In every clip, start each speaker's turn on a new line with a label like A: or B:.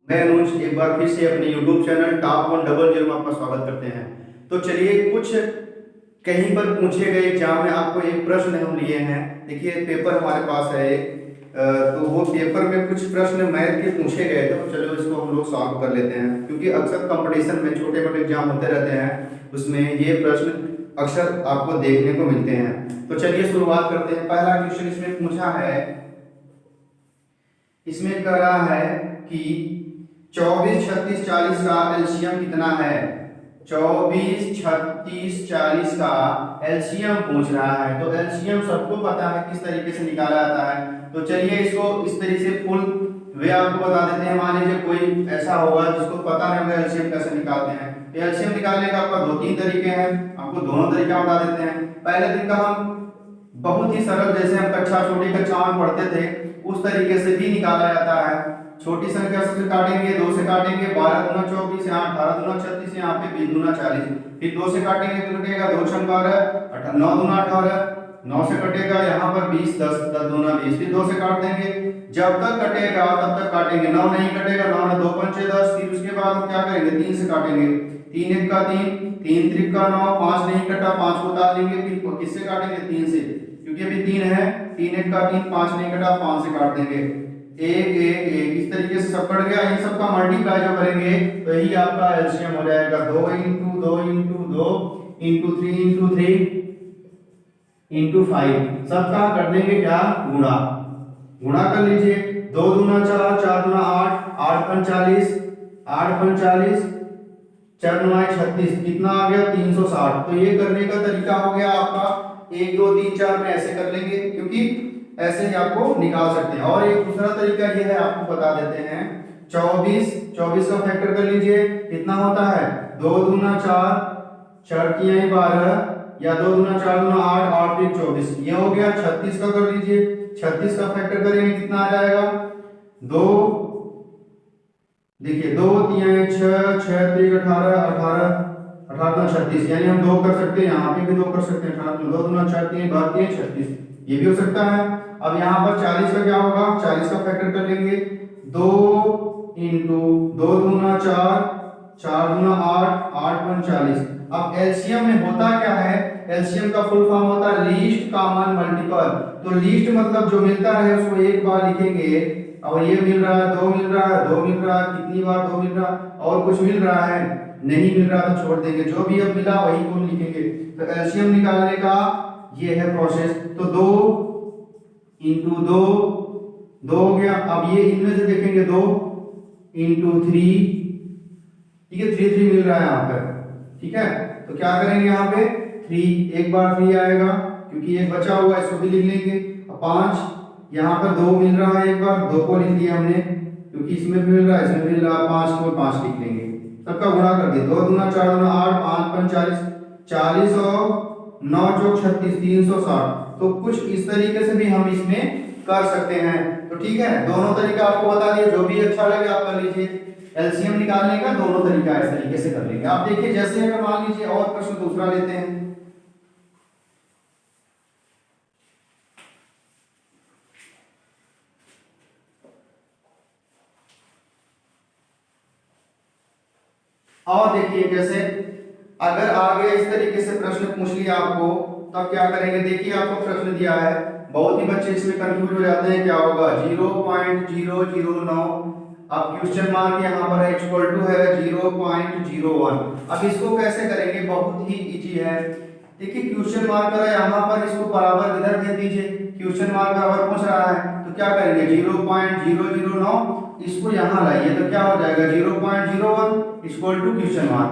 A: मैं अनुज एक बार फिर से अपने YouTube चैनल टॉप 100 में आपका स्वागत करते हैं। तो चलिए कुछ कहीं पर पूछे गए एग्जाम में आपको एक प्रश्न हम लिए हैं। देखिए पेपर हमारे पास है तो वो पेपर में कुछ प्रश्न मैथ के पूछे गए थे, तो चलो इसको हम लोग सॉल्व कर लेते हैं, क्योंकि अक्सर कंपटीशन में छोटे मोटे एग्जाम होते रहते हैं, उसमें ये प्रश्न अक्सर आपको देखने को मिलते हैं। तो चलिए शुरुआत करते हैं। पहला क्वेश्चन इसमें पूछा है, इसमें कह रहा है कि 24, 36, 40 का एलसीएम कितना है। 24, 36, 40 का एलसीएम पूछ रहा है। तो एलसीएम सबको पता है किस तरीके से निकाला जाता है। तो चलिए इसको इस तरीके से फुल वे आपको बता देते हैं। मान लीजिए कोई ऐसा होगा जिसको पता नहीं होगा एलसीएम कैसे निकालते हैं। तो एलसीएम निकालने का आपका 2-3 तरीके हैं, आपको दोनों तरीका बता देते हैं। पहले तरीका हम बहुत ही सरल, जैसे हम छोटी कक्षा में पढ़ते थे उस तरीके से भी निकाला जाता है। छोटी संख्या से काटेंगे, 2 से काटेंगे, 12 दूना 24, यहाँ 18 दूना 36, यहाँ पे 20 दूना 40। फिर 2 से काटेंगे तो कटेगा 2 छंग 12, 9 दूना 18, 9 से कटेगा यहाँ पर 20, 10 दूना 20। फिर 2 से काट देंगे, जब तक कटेगा तब तक काटेंगे। 9 नहीं कटेगा, 9 में 2 पंचे 10। फिर उसके बाद हम क्या करेंगे, 3 से काटेंगे, 3 1 का 3, 3 3 का 9, 5 नहीं कटा, 5 को उतार लेंगे। फिर किससे काटेंगे, 3 से, क्योंकि अभी 3 है, 3 1 का 3, 5 नहीं कटा, 5 से काट देंगे। 1 1 1 इस तरीके से सब कट गया। इन सब का मल्टीप्लाई जो करेंगे तो यही आपका एलसीएम हो जाएगा। 2 × 2 × 2 × 3 × 3 × 5 सबका कर देंगे क्या, गुणा। गुणा कर लीजिए, 2 दूना 4, 4 दूना 8, 8 × 40, 8 × 40, 4 × 9 36, कितना आ गया, 360। तो ये करने का तरीका हो गया आपका 1 2 3 4 में ऐसे कर लेंगे, क्योंकि ऐसे ही आपको निकाल सकते हैं। और एक दूसरा तरीका ये है, आपको बता देते हैं। 24 का फैक्टर कर लीजिए, कितना होता है, 2 दूना 4, 4 तियाई 12, या 2 दूना 4 दूना 8, 8 3 24, ये हो गया। 36 का कर लीजिए, 36 का फैक्टर करेंगे कितना आ जाएगा, 2, देखिए 2 तियाई 6, 6 3 18, 18 18 36, यानी हम 2 कर सकते हैं, यहाँ पे भी 2 कर सकते हैं। 18 2 दूना 4 3 12 36, ये भी हो सकता है। अब यहाँ पर 40 का क्या होगा, 40 का फैक्टर कर लेंगे, 2 × 2 दूना 4, 4 दूना 8, 8 × 40। अब एलसीएम में होता क्या है, एलसीएम का फुल फॉर्म होता है लीस्ट कॉमन मल्टीपल। तो लीस्ट मतलब जो मिलता है उसको एक बार लिखेंगे, और ये मिल रहा है, 2 मिल रहा है, 2 मिल रहा है, कितनी बार 2 मिल रहा है, और कुछ मिल रहा है, नहीं मिल रहा तो छोड़ देंगे, जो भी अब मिला वही को लिखेंगे। तो एलसीएम निकालने का ये है प्रोसेस। तो 2 × 2 2 हो गया। अब ये इनमें से देखेंगे, 2 × 3, ठीक है, 3 3 मिल रहा है यहाँ पर, ठीक है। तो क्या करेंगे, यहाँ पे 3 एक बार 3 आएगा, क्योंकि एक बचा हुआ है, इसको भी लिख लेंगे। 5 यहाँ पर 2 मिल रहा है, एक बार 2 को लिख लिया हमने, क्योंकि इसमें भी मिल रहा है, इसमें भी मिल रहा है। 5 को 5 लिख लेंगे, सबका गुणा कर दिए। 2 दूना 4 दूना 8, 5 × 40, 40 और 9 × 36, 360। तो कुछ इस तरीके से भी हम इसमें कर सकते हैं। तो ठीक है, दोनों तरीका आपको बता दिए, जो भी अच्छा लगे आप कर लीजिए। एलसीएम निकालने का दोनों तरीका इस तरीके से कर लेंगे। आप देखिए, जैसे अगर मान लीजिए और प्रश्न दूसरा लेते हैं। और देखिए, जैसे अगर आगे इस तरीके से प्रश्न पूछ लिया आपको, तब क्या करेंगे, देखिए आपको प्रश्न दिया है, बहुत ही बच्चे इसमें कंफ्यूज हो जाते हैं, क्या होगा 0.009। अब क्वेश्चन मार्क यहाँ पर इक्वल टू है 0.01। अब इसको कैसे करेंगे, बहुत ही इजी है। देखिए क्वेश्चन मार्क है यहाँ पर, इसको बराबर इधर भेज दीजिए। क्वेश्चन मार्क बराबर पूछ रहा है, तो क्या करेंगे, 0.009 इसको यहाँ लाइए, तो क्या हो जाएगा 0.01 इक्वल टू क्वेश्चन मार्क।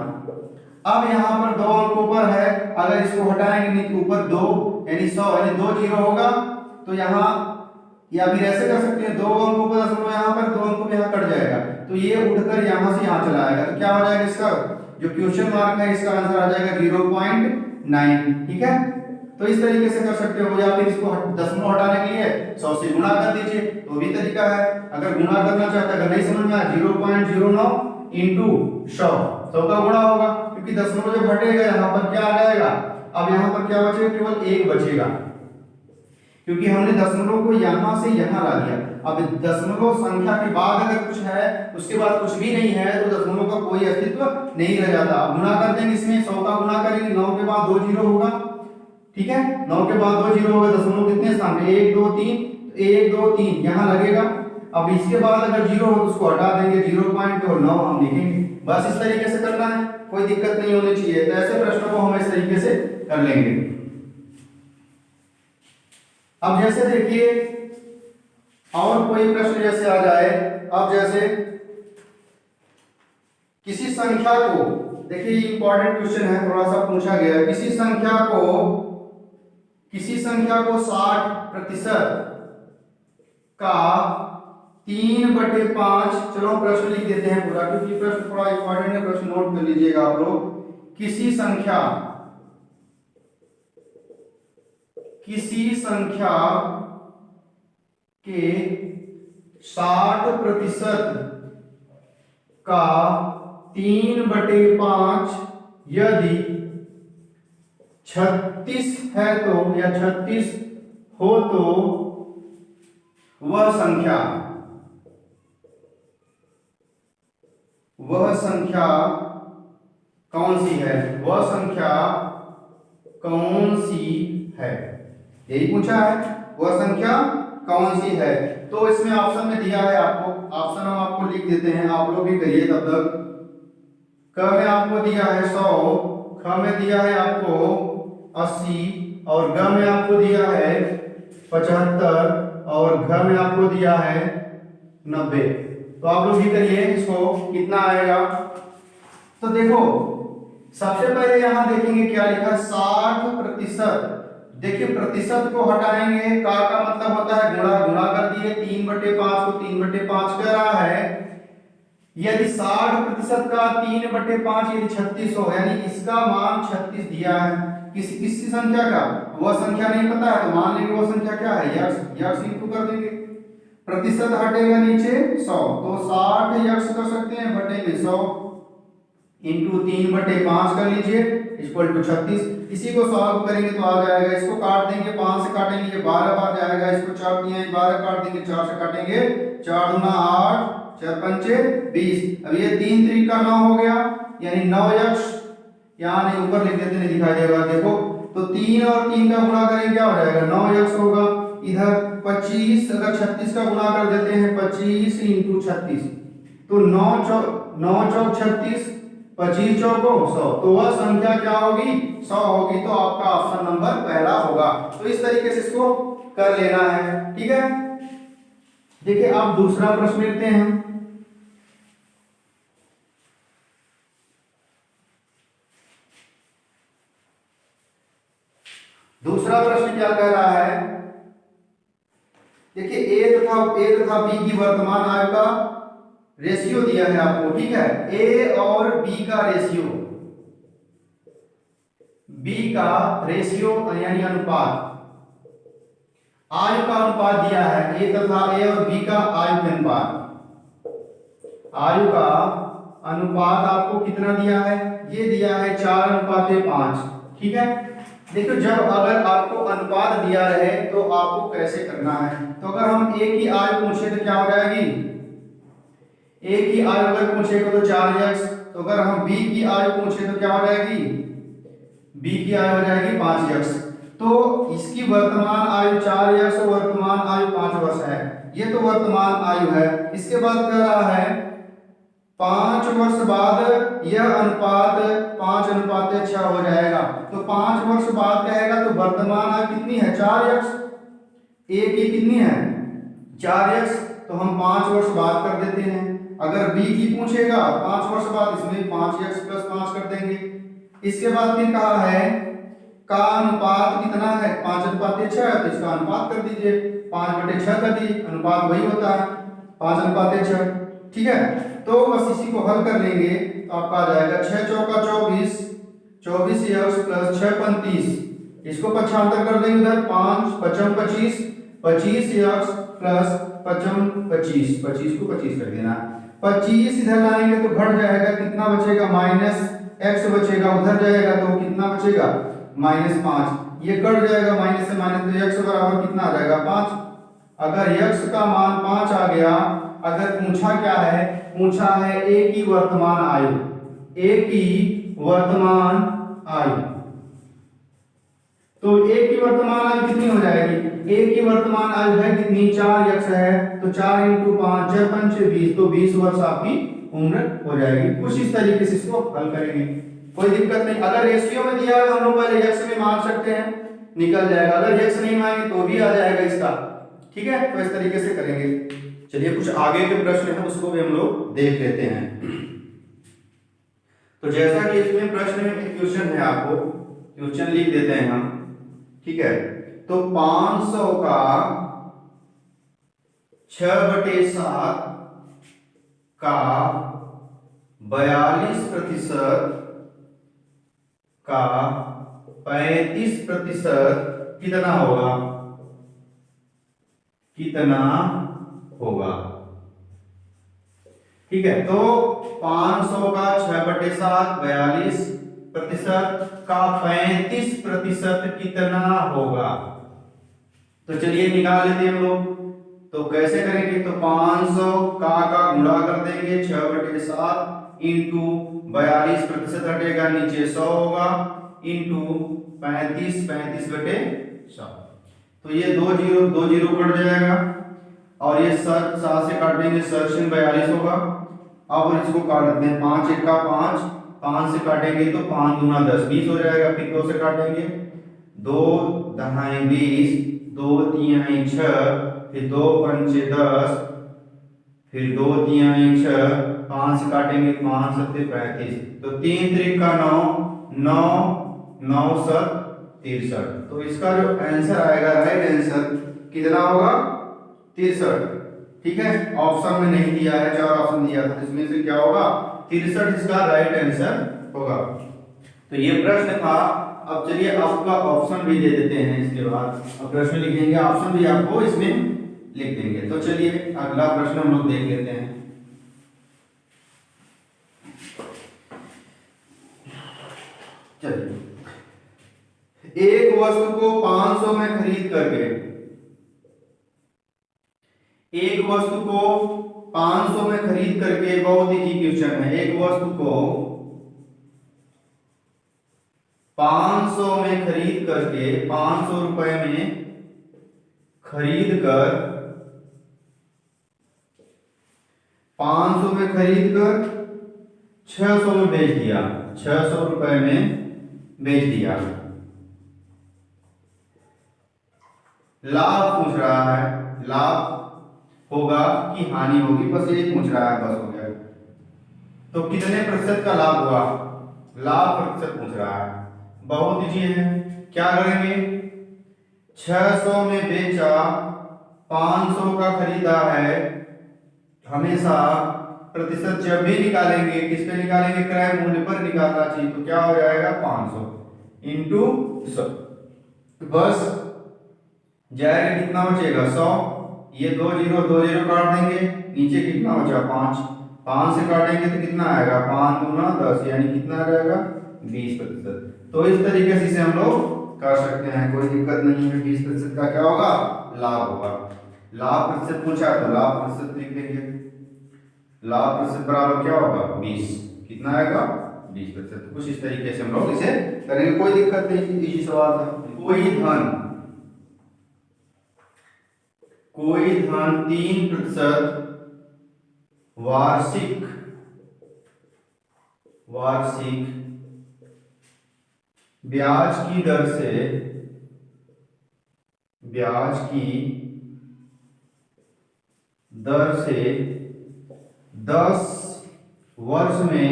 A: अब यहाँ पर 2 अंकों पर है, अगर इसको हटाएंगे नहीं तो ऊपर 2 यानी 100 यानी 2 जीरो होगा, तो यहाँ, या फिर ऐसे कर सकते हैं, 2 अंकों पर दशमलव यहाँ पर, 2 अंकों में यहाँ कट जाएगा, तो ये उठकर यहाँ से यहाँ चला आएगा। तो क्या हो जाएगा, इसका जो क्वेश्चन मार्क है इसका आंसर आ जाएगा 0.9, ठीक है। तो इस तरीके से कर सकते हो, या फिर इसको दशमलव हटाने के लिए 100 से गुणा कर दीजिए, तो भी तरीका है। अगर गुणा करना चाहते हैं, अगर नहीं समझ में आया, 0.09 × 100 का गुणा होगा, क्योंकि दशमलव जब हटेगा यहाँ पर क्या आ जाएगा, अब यहाँ पर क्या बचेगा, केवल 1 बचेगा। क्योंकि हमने दशमलव को यहाँ से यहाँ ला दिया। अब दशमलव संख्या के बाद अगर कुछ है उसके बाद कुछ भी नहीं है तो दशमलव का कोई अस्तित्व नहीं रह जाता। अब गुणा कर देंगे, इसमें 100 का गुणा करेंगे, 9 के बाद 2 जीरो होगा, ठीक है, 9 के बाद 2 जीरो होगा, दशमलव कितने स्थान पे 1 2 3, 1 2 3 यहाँ लगेगा। अब इसके बाद अगर जीरो हो तो उसको हटा देंगे, 0.9 हम लिखेंगे। बस इस तरीके से करना है, कोई दिक्कत नहीं होनी चाहिए। तो ऐसे प्रश्नों को हम इस तरीके से कर लेंगे। अब जैसे देखिए और कोई प्रश्न जैसे आ जाए, अब जैसे किसी संख्या को, देखिए इंपॉर्टेंट क्वेश्चन है, थोड़ा सा पूछा गया है, किसी संख्या को 60% का 3/5, चलो प्रश्न लिख देते हैं पूरा क्योंकि प्रश्न थोड़ा इंपॉर्टेंट है, प्रश्न नोट कर लीजिएगा आप लोग। किसी संख्या के 60% का 3/5 यदि 36 है तो, या 36 हो तो वह संख्या कौन सी है, वह संख्या कौन सी है, यही पूछा है, वह संख्या कौन सी है। तो इसमें ऑप्शन में दिया है आपको, ऑप्शन हम आपको लिख देते हैं, आप लोग भी करिए तब तक। क में आपको दिया है 100, ख में दिया है आपको 80 और ग में आपको दिया है 75 और घ में आपको दिया है 90। तो आप लोग भी करिए इसको, कितना आएगा। तो देखो सबसे पहले यहां देखेंगे क्या लिखा, 60%। देखिए प्रतिशत को हटाएंगे, का मतलब होता है गुणा, गुणा कर दिए, 3/5 को 3/5 कर रहा है। यदि 60% का 3/5 यदि 36 हो, यानी इसका मान 36 दिया है। किसी संख्या का, वह संख्या नहीं पता है तो मान लेंगे वह संख्या क्या है, यक्स इंटू कर देंगे, प्रतिशत हटेगा नीचे 100, तो 60 यक्स कर सकते हैं, बटे में 100 इंटू 3/5 कर लीजिए इक्वल टू 36। इसी को सॉल्व करेंगे तो आ जाएगा, इसको काट देंगे, 5 से काटेंगे ये 12 बार जाएगा, इसको 4 दिए 12 काट देंगे, 4 से काटेंगे 4 दूना 8, 4 पंचे 20। अब ये 3 3 का 9 हो गया, यानी 9 यक्स, यहाँ नहीं ऊपर लिख देते, नहीं दिखाई देगा, देखो तो 3 और 3 का गुणा करेंगे क्या हो जाएगा, 9 यक्स होगा। इधर 25 अगर 36 का गुणा कर देते हैं, 25 इंटू 36, तो 9 चौक 36, 25 चौको 100, तो वह संख्या क्या होगी, 100 होगी। तो आपका ऑप्शन नंबर पहला होगा। तो इस तरीके से इसको कर लेना है, ठीक है। देखिए आप दूसरा प्रश्न लेते हैं। दूसरा प्रश्न क्या कह रहा है, देखिए ए तथा बी की वर्तमान आयु का रेशियो दिया है आपको, ठीक है। ए और बी का रेशियो यानी अनुपात, आयु का अनुपात दिया है, ए और बी का आयु का अनुपात, आयु का अनुपात आपको कितना दिया है, ये दिया है 4:5, ठीक है। देखो जब अगर आपको अनुपात दिया रहे तो आपको कैसे करना है, तो अगर हम ए की आयु पूछे तो क्या हो जाएगी, ए की आयु अगर पूछेगा तो 4x, तो अगर हम बी की आयु पूछे तो क्या हो जाएगी, बी की आयु हो जाएगी 5x। तो इसकी वर्तमान आयु 4x और वर्तमान आयु 5 वर्ष है, ये तो वर्तमान आयु है। इसके बाद कह रहा है 5 वर्ष बाद यह अनुपात 5:6 हो जाएगा। तो 5 वर्ष बाद कहेगा तो वर्तमान आयु कितनी है, 4x, ए की कितनी है 4x, तो हम 5 वर्ष बाद कर देते हैं। अगर बी की पूछेगा 5 वर्ष बाद, इसमें 5x + 5 कर देंगे। इसके बाद फिर कहा है का अनुपात कितना है, 5:6 है, तो इसका अनुपात कर दीजिए, 5/6 कर दीजिए, अनुपात वही होता है 5:6, ठीक है। तो बस इसी को हल कर लेंगे तो आपका आ जाएगा 6 चौका 24, 24x + 6 35, इसको पक्षांतर कर देंगे उधर, 5 5 25, 25x + 5 25, 25 को 25 कर देना, 25 इधर लाएंगे तो घट जाएगा, कितना बचेगा -x बचेगा, उधर जाएगा तो कितना बचेगा -5। ये कट जाएगा माइनस से माइनस, तो x बराबर कितना आ जाएगा 5। अगर x का मान 5 आ गया, अगर पूछा क्या है, पूछा है a की वर्तमान आयु, a की वर्तमान आयु, तो a की वर्तमान आयु कितनी हो जाएगी, a की वर्तमान आयु है कितनी 4x है, तो 4 × 5 4 5 20, तो 20 वर्ष आपकी उम्र हो जाएगी। कुछ इस तरीके से इसको हल करेंगे, कोई दिक्कत नहीं। अगर रेशियो में दिया है तो हम लोग पहले x में मान सकते हैं, निकल जाएगा। अगर x नहीं मांगे तो भी आ जाएगा इसका, ठीक है। तो इस तरीके से करेंगे। चलिए कुछ आगे के प्रश्न हैं उसको भी हम लोग देख लेते हैं। तो जैसा कि इसमें प्रश्न में एक क्वेश्चन है, आपको क्वेश्चन लिख देते हैं हम, ठीक है। तो 500 का 6/7 का 42% का 35% कितना होगा, कितना होगा, ठीक है। तो 500 का 6/7 42% का 35% कितना होगा, तो चलिए निकाल लेते हैं हम लोग। तो कैसे करेंगे, तो 500 का गुणा कर देंगे 6/7 इंटू 42% हटेगा नीचे 100 होगा, इंटू 35/100, तो ये 2 जीरो कट जाएगा, और ये 7 से काटेंगे 7×42 होगा। अब इसको काट देते हैं, 5 1 का 5, 5 से काटेंगे तो 5 दूना 10 20 हो जाएगा। फिर 2 से काटेंगे, 2 दहाई 20, 2 तिहाई 6, फिर 2 पंचे 10, फिर 2 तिहाई 6, 5 से काटेंगे 5 7 35, तो 3 3 का 9, 9 9 7 63। तो इसका जो आंसर आएगा, राइट आंसर कितना होगा 63, ठीक है। ऑप्शन में नहीं दिया है, 4 ऑप्शन दिया था, इसमें से क्या होगा 63 इसका राइट आंसर होगा। तो ये प्रश्न था। अब चलिए आपका ऑप्शन भी दे देते हैं, इसके बाद अब प्रश्न लिखेंगे, ऑप्शन भी आपको इसमें लिख देंगे। तो चलिए अगला प्रश्न हम लोग देख लेते हैं। चलिए, एक वस्तु को 500 में खरीद करके, एक वस्तु को 500 में खरीद करके, बहुत ही क्वेश्चन है, एक वस्तु को 500 में खरीद करके, 500 रुपए में खरीद कर, 500 में खरीद कर 600 में बेच दिया, 600 रुपए में बेच दिया। लाभ पूछ रहा है, लाभ होगा कि हानि होगी, बस ये पूछ रहा है, बस हो गया। तो कितने प्रतिशत का लाभ हुआ, लाभ प्रतिशत पूछ रहा है। बहुत इजी है, क्या करेंगे, 600 में बेचा, 500 का खरीदा है। हमेशा प्रतिशत जब भी निकालेंगे, किस पे निकालेंगे, क्रय मूल्य पर निकालना चाहिए। तो क्या हो जाएगा 500 इंटू 100, बस जाएगा, कितना बचेगा 100। ये 2 जीरो काट देंगे, नीचे कितना बचा 5, 5 से काटेंगे तो कितना आएगा 5 दूना 10, यानी कितना आ जाएगा 20%। तो इस तरीके से इसे हम लोग कर सकते हैं, कोई दिक्कत नहीं है। 20% का क्या होगा, लाभ होगा। लाभ प्रतिशत पूछा तो लाभ प्रतिशत लिख देंगे, लाभ प्रतिशत बराबर क्या होगा 20, कितना आएगा 20%। कुछ इस तरीके से हम लोग इसे करेंगे, कोई दिक्कत नहीं, इजी सवाल था। कोई धन 3% वार्षिक ब्याज की दर से, ब्याज की दर से 10 वर्ष में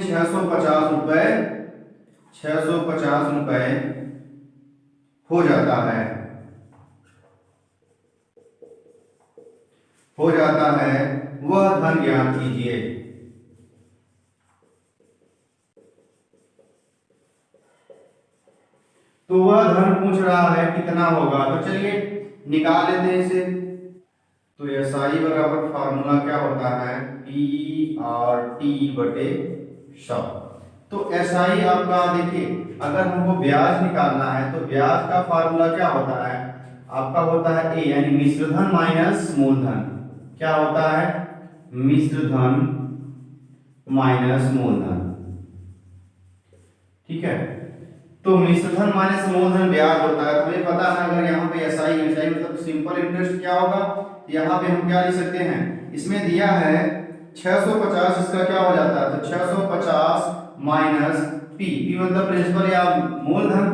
A: 650 रुपए, 650 रुपए हो जाता है, वह धन ज्ञात कीजिए। तो वह धन पूछ रहा है कितना होगा, तो चलिए निकाल लेते हैं इसे। तो SI बराबर फार्मूला क्या होता है, PRT बटे 100। तो एसआई आपका देखिए, अगर हमको ब्याज निकालना है तो ब्याज का फार्मूला क्या होता है आपका, होता है ए यानी मिश्र धन माइनस मूलधन। क्या होता है? मिश्र धन माइनस मूलधन। ठीक है, तो मिश्र धन माइनस मूलधन ब्याज होता है। तो हमें पता है अगर यहाँ पे एसआई एसआई मतलब सिंपल इंटरेस्ट क्या होगा, यहाँ पे हम क्या लिख सकते हैं, इसमें दिया है 650, इसका क्या हो जाता है, तो 650 माइनस पी, पी मतलब प्रिंसिपल या मूलधन,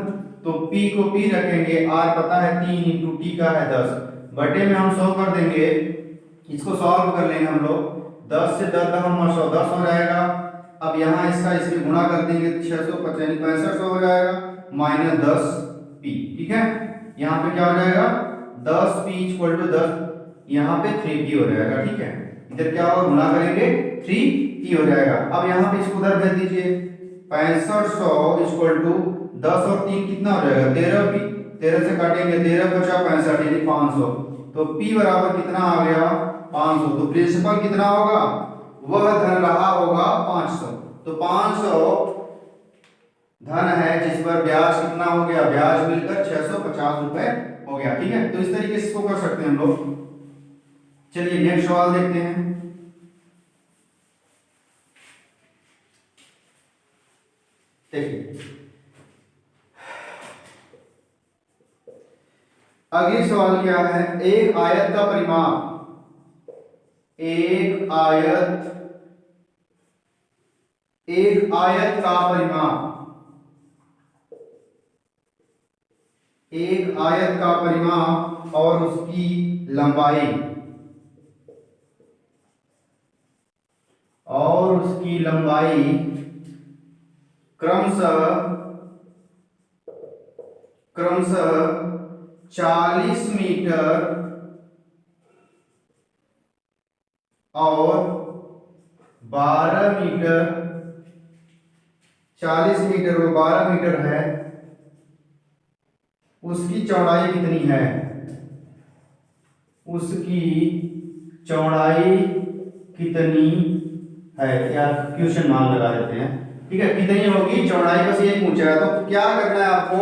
A: तो पी को पी रखेंगे, आर पता है 3 इंटू टी का है 10, बटे में हम 100 कर देंगे, इसको सॉल्व कर लेंगे हम लोग, 10 से 10 का हम 100 10 हो जाएगा। अब यहाँ इसका इसमें गुणा कर देंगे तो 650 यानी 6500 हो जाएगा माइनस 10 पी। ठीक है, यहाँ पे क्या हो जाएगा 10 पी इक्वल टू 10, यहाँ पे 3 पी हो जाएगा। ठीक है, इधर क्या होगा गुणा करेंगे 3 पी हो जाएगा। अब यहाँ पे इसको उधर भेज दीजिए, 6500 इक्वल टू 10 और 3 कितना हो जाएगा 13 पी, 13 से काटेंगे 13 बचा 65 यानी 500, तो पी बराबर कितना आ गया 500। तो प्रिंसिपल कितना होगा, वह धन रहा होगा 500, तो 500 धन है जिस पर ब्याज कितना हो गया, ब्याज मिलकर 650 रुपए हो गया। ठीक है, तो इस तरीके से इसको कर सकते हैं हम लोग। चलिए नेक्स्ट सवाल देखते हैं। देखिए अगली सवाल क्या है, एक आयत का परिमाप, एक आयत का परिमाप, एक आयत का परिमाप और उसकी लंबाई, क्रमशः 40 मीटर और 12 मीटर, 40 मीटर और 12 मीटर है, उसकी चौड़ाई कितनी है, उसकी चौड़ाई कितनी है, या क्वेश्चन मार्क लगा देते हैं। ठीक है, कितनी होगी चौड़ाई, बस यही पूछा है। तो क्या करना है आपको,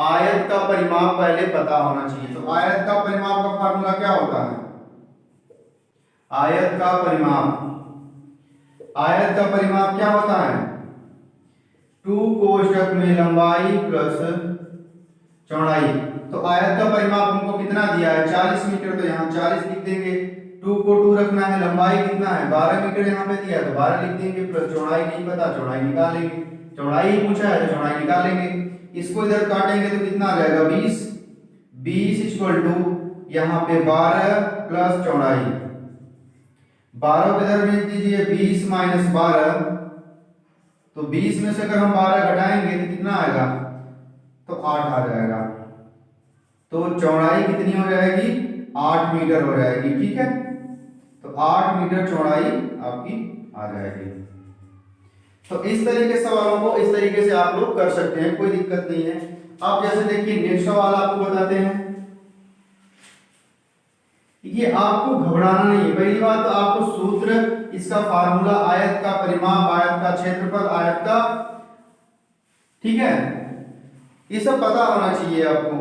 A: आयत का परिमाप पहले पता होना चाहिए। तो आयत का परिमाप का फार्मूला क्या होता है, आयत का परिमाप क्या होता है, 2 कोष्ठक में लंबाई प्लस चौड़ाई। तो आयत का परिमाप हमको कितना दिया है 40 मीटर, तो यहाँ 40 लिख देंगे, 2 को 2 रखना है, लंबाई कितना है 12 मीटर यहाँ पे दिया तो 12 लिख देंगे, प्लस चौड़ाई नहीं पता चौड़ाई निकालेंगे, चौड़ाई ही पूछा है तो चौड़ाई निकालेंगे। इसको इधर काटेंगे तो कितना आ जाएगा 20, 20 इक्वल टू यहाँ पे 12 प्लस चौड़ाई, 12 को इधर भेज दीजिए, 20 माइनस 12, तो 20 में से अगर हम 12 घटाएंगे तो कितना आएगा, तो 8 आ जाएगा। तो चौड़ाई कितनी हो जाएगी 8 मीटर हो जाएगी। ठीक है, तो 8 मीटर चौड़ाई आपकी आ जाएगी। तो इस तरीके के सवालों को इस तरीके से आप लोग कर सकते हैं, कोई दिक्कत नहीं है। अब जैसे देखिए नेक्स्ट सवाल आपको बताते हैं, ये आपको घबराना नहीं है। पहली बात तो आपको सूत्र, इसका फार्मूला, आयत का परिमाप, आयत का क्षेत्रफल, आयत का, ठीक है, ये सब पता होना चाहिए आपको।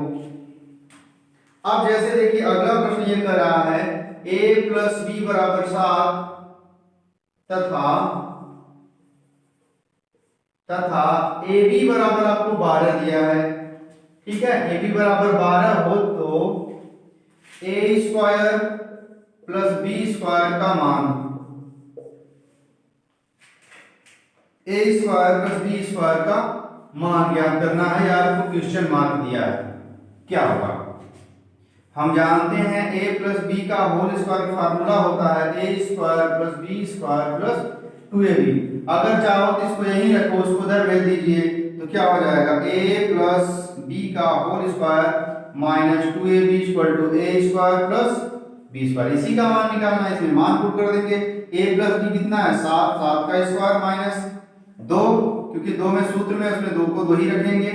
A: अब जैसे देखिए अगला प्रश्न ये कर रहा है a प्लस बी बराबर 7 तथा ए बी बराबर आपको 12 दिया है। ठीक है, ए बी बराबर 12 हो तो ए स्क्वायर प्लस बी स्क्वायर का मान, ए स्क्वायर प्लस बी स्क्वायर का मान ज्ञात करना है, या आपको क्वेश्चन मार्क दिया है। क्या होगा, हम जानते हैं a प्लस बी का होल स्क्वायर फार्मूला होता है a square plus B square plus 2ab। अगर चाहो तो इसको यहीं रखो, उसको उधर भेज दीजिए, तो क्या हो जाएगा a प्लस बी का whole square minus 2ab equal to a square plus B square. इसी का मान निकालना है, इसमें मान पुट कर देंगे। a प्लस बी कितना है 7, 7 का स्क्वायर माइनस 2, क्योंकि 2 में सूत्र में, उसमें 2 को 2 ही रखेंगे,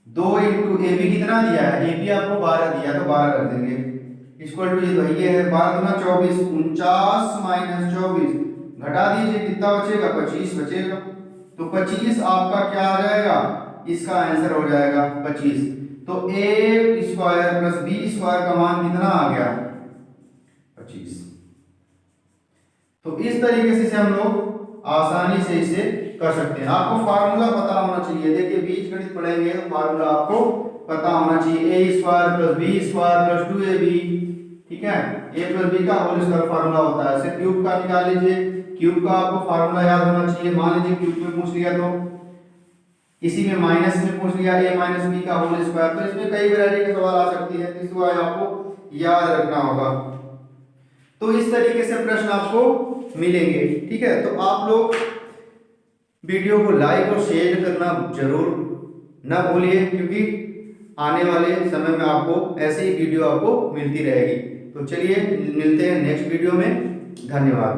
A: 2 इंटू ए बी कितना दिया है, ए बी आपको 12 दिया तो 12 रख देंगे, इक्वल टू ये तो ये है 12 दूना 24, 49 माइनस 24 घटा दीजिए, कितना बचेगा, 25 बचेगा। तो 25 आपका क्या आ जाएगा, इसका आंसर हो जाएगा 25। तो ए स्क्वायर प्लस बी स्क्वायर का मान कितना आ गया, 25। तो इस तरीके से हम लोग आसानी से इसे कर सकते हैं। आपको फार्मूला पता होना चाहिए। देखिए बीजगणित पढ़ेंगे तो फार्मूला आपको पता होना चाहिए, A square plus B square plus 2ab, ठीक है, ए प्लस बी का होल स्क्वायर फार्मूला होता है। ऐसे क्यूब का निकाल लीजिए, क्यूब का आपको फार्मूला याद होना चाहिए। मान लीजिए क्यूब में पूछ लिया, तो किसी में माइनस में पूछ लिया a माइनस बी का होल स्क्वायर, तो इसमें कई वैरायटी के सवाल आ सकती है, इसको आपको याद रखना होगा। तो इस तरीके से प्रश्न आपको मिलेंगे, ठीक है। तो आप लोग वीडियो को लाइक और शेयर करना जरूर ना भूलिए, क्योंकि आने वाले समय में आपको ऐसी ही वीडियो आपको मिलती रहेगी। तो चलिए मिलते हैं नेक्स्ट वीडियो में, धन्यवाद।